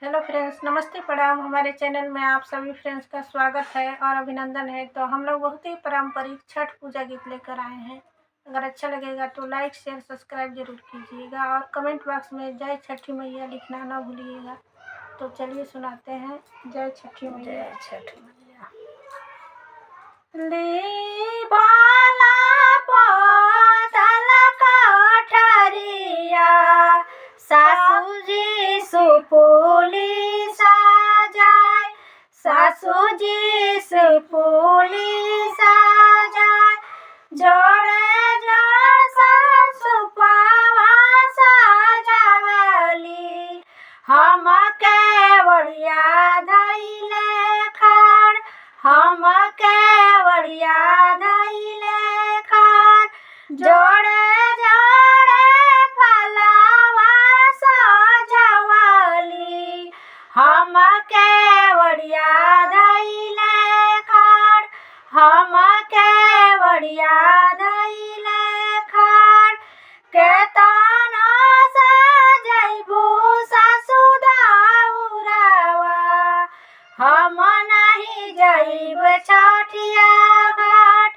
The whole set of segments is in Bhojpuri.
हेलो फ्रेंड्स, नमस्ते प्रणाम। हमारे चैनल में आप सभी फ्रेंड्स का स्वागत है और अभिनंदन है। तो हम लोग बहुत ही पारंपरिक छठ पूजा गीत लेकर आए हैं। अगर अच्छा लगेगा तो लाइक शेयर सब्सक्राइब जरूर कीजिएगा और कमेंट बॉक्स में जय छठी मैया लिखना ना भूलिएगा। तो चलिए सुनाते हैं। जय छठी मैया। जय छठ मैया। बाला पोतल कोठरिया, सासुजी सुपुली सजाय, सासुजी सुपुली सजाय, जोड़े जोड़ सासु पावा सजावली, हम केवड़िया धइले खाड़, हम केवड़िया धइले खाड़, जोड़े जोड़े फलवा सजवली, हम केवड़िया धइले खाड़, हम केवड़िया धइले खाड़, केतना सजैबू सासु दाउरावा, हम नहीं जाइब छठिया घाट,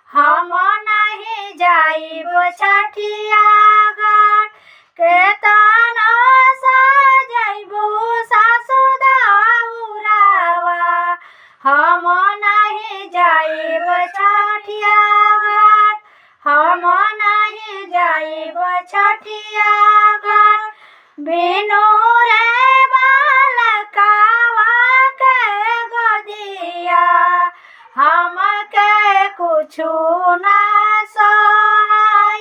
हम नहीं जाइब छठिया घाट, केतना सजैबू सासु दाउरावा, हम नहीं जाइब छठिया घाट, हम नहीं जाइब छठिया घाट, बिनु रे बालकावा के गोदिया, हम के कुछु ना सहाय,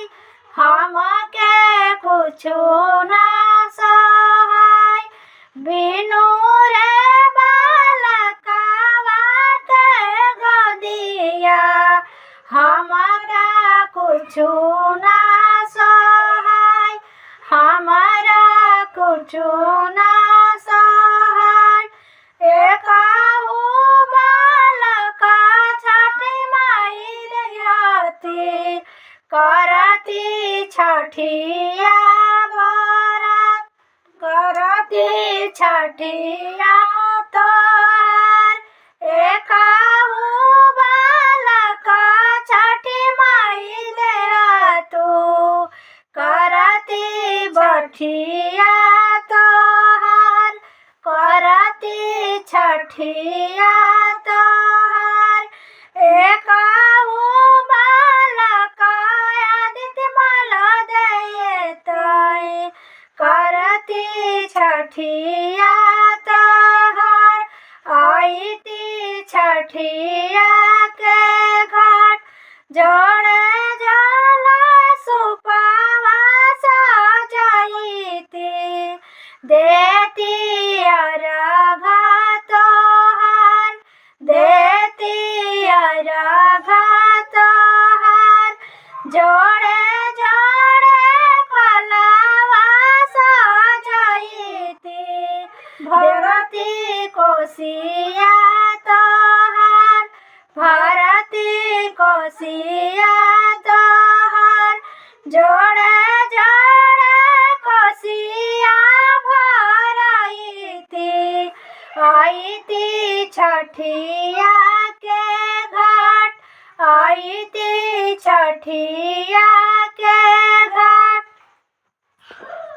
हम के कुछु ना सहाय, बिनु रे बालकावा के गोदिया, हमारा कुछु ना सहाय, हमारा कुछु ना सहाय, एकाहू बालका छठी माई देहती, करती छठिया बरत, करती छठिया तोहार, एकाहू बालका छठी माई देहतू, करती बठिया तोहार, करती छठिया तोहार, एकाहू बालका आदित्य मल देतै, करती छठिया तोहार, आईती छठिया के घाट, जोड़े जल सुपावा सजाईती, देती अर्घ तोहार, देती अर्घ तोहार, जोड़े जोड़े फलवा सजाईती, भरती कोसिया तोहार, भरती कोसिया तोहार, जोड़े जोड़े कोसिया भराईती, आईती छठिया के घाट, आईती छठिया